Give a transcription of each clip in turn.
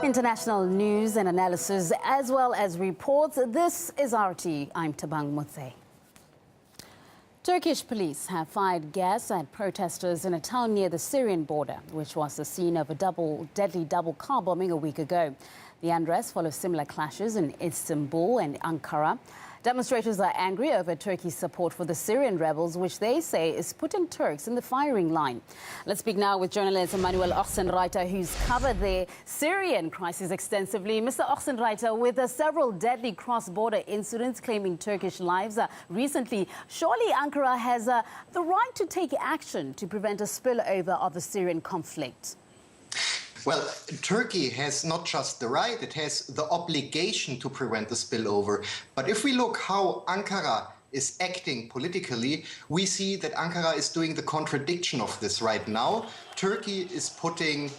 International news and analysis, as well as reports. This is RT. I'm Tabang Mutse. Turkish police have fired gas at protesters in a town near the Syrian border, which was the scene of a deadly double car bombing a week ago. The unrest follows similar clashes in Istanbul and Ankara. Demonstrators are angry over Turkey's support for the Syrian rebels, which they say is putting Turks in the firing line. Let's speak now with journalist Manuel Ochsenreiter, who's covered the Syrian crisis extensively. Mr. Ochsenreiter, with several deadly cross-border incidents claiming Turkish lives recently, surely Ankara has the right to take action to prevent a spillover of the Syrian conflict. Well, Turkey has not just the right, it has the obligation to prevent the spillover. But if we look how Ankara is acting politically, we see that Ankara is doing the contradiction of this right now. Turkey is putting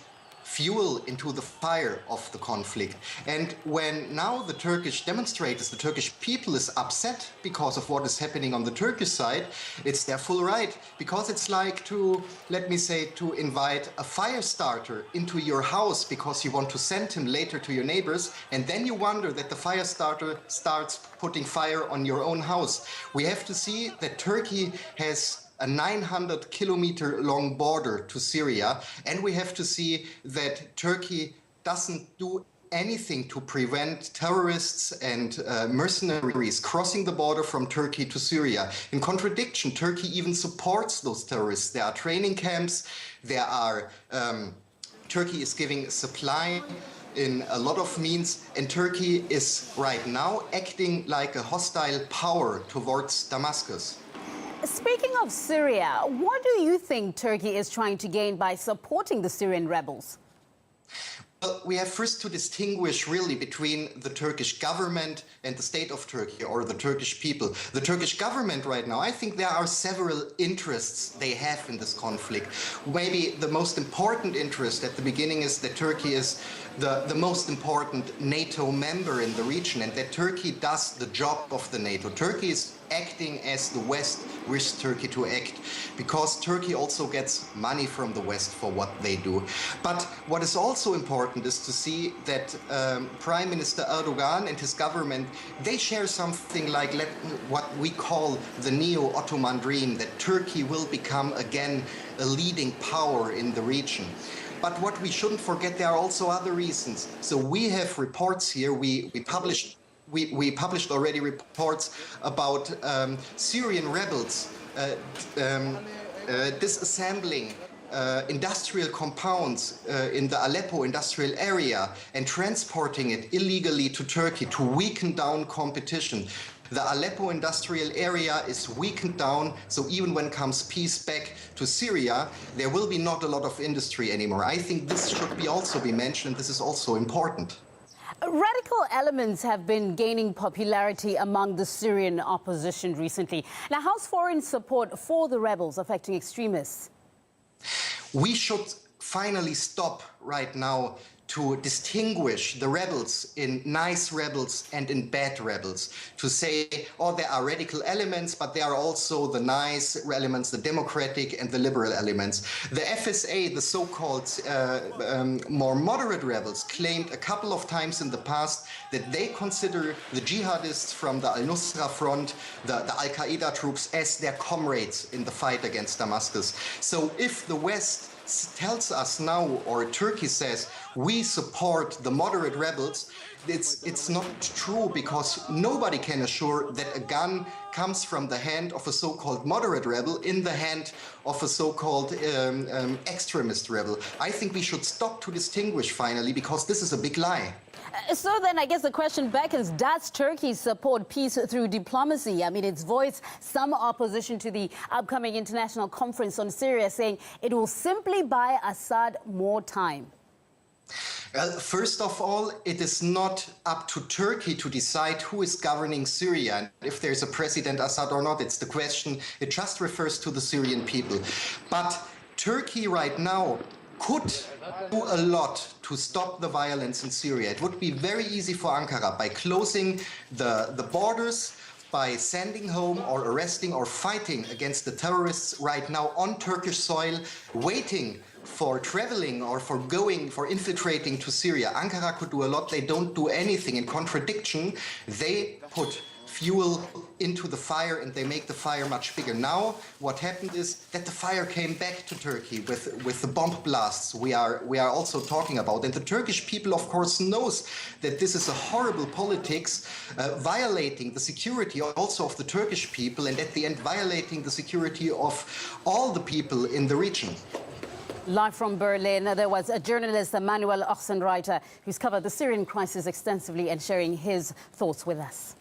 fuel into the fire of the conflict. And when now the Turkish demonstrators, the Turkish people is upset because of what is happening on the Turkish side, it's their full right. Because it's like to, let me say, to invite a fire starter into your house because you want to send him later to your neighbors, and then you wonder that the fire starter starts putting fire on your own house. We have to see that Turkey has a 900-kilometer long border to Syria, and we have to see that Turkey doesn't do anything to prevent terrorists and mercenaries crossing the border from Turkey to Syria. In contradiction, Turkey even supports those terrorists. There are training camps, Turkey is giving supply in a lot of means, and Turkey is right now acting like a hostile power towards Damascus. Speaking of Syria, what do you think Turkey is trying to gain by supporting the Syrian rebels? Well, we have first to distinguish really between the Turkish government and the state of Turkey, or the Turkish people. The Turkish government right now, I think there are several interests they have in this conflict. Maybe the most important interest at the beginning is that Turkey is the most important NATO member in the region, and that Turkey does the job of the NATO. Turkey is acting as the West wishes Turkey to act, because Turkey also gets money from the West for what they do. But what is also important is to see that Prime Minister Erdogan and his government, they share something like what we call the Neo-Ottoman dream, that Turkey will become again a leading power in the region. But what we shouldn't forget, there are also other reasons. So we have reports here, we published already reports about Syrian rebels disassembling industrial compounds in the Aleppo industrial area and transporting it illegally to Turkey to weaken down competition. The Aleppo industrial area is weakened down, so even when comes peace back to Syria, there will be not a lot of industry anymore. I think this should also be mentioned. This is also important. Radical elements have been gaining popularity among the Syrian opposition recently. Now, how's foreign support for the rebels affecting extremists? We should finally stop right now to distinguish the rebels in nice rebels and in bad rebels. To say, oh, there are radical elements, but there are also the nice elements, the democratic and the liberal elements. The FSA, the so-called more moderate rebels, claimed a couple of times in the past that they consider the jihadists from the al-Nusra front, the Al-Qaeda troops, as their comrades in the fight against Damascus. So if the West tells us now, or Turkey says, we support the moderate rebels, it's not true, because nobody can assure that a gun comes from the hand of a so-called moderate rebel in the hand of a so-called extremist rebel. I think we should stop to distinguish finally, because this is a big lie. So then I guess the question beckons, does Turkey support peace through diplomacy? I mean, it's voiced some opposition to the upcoming international conference on Syria, saying it will simply buy Assad more time. Well, first of all, it is not up to Turkey to decide who is governing Syria and if there's a President Assad or not. It's the question, it just refers to the Syrian people. But Turkey right now could do a lot to stop the violence in Syria. It would be very easy for Ankara by closing the borders, by sending home or arresting or fighting against the terrorists right now on Turkish soil, waiting for traveling or for infiltrating to Syria. Ankara could do a lot. They don't do anything. In contradiction, they put fuel into the fire and they make the fire much bigger. Now, what happened is that the fire came back to Turkey with the bomb blasts we are also talking about. And the Turkish people, of course, knows that this is a horrible politics, violating the security also of the Turkish people and at the end violating the security of all the people in the region. Live from Berlin, there was a journalist, Manuel Ochsenreiter, who's covered the Syrian crisis extensively and sharing his thoughts with us.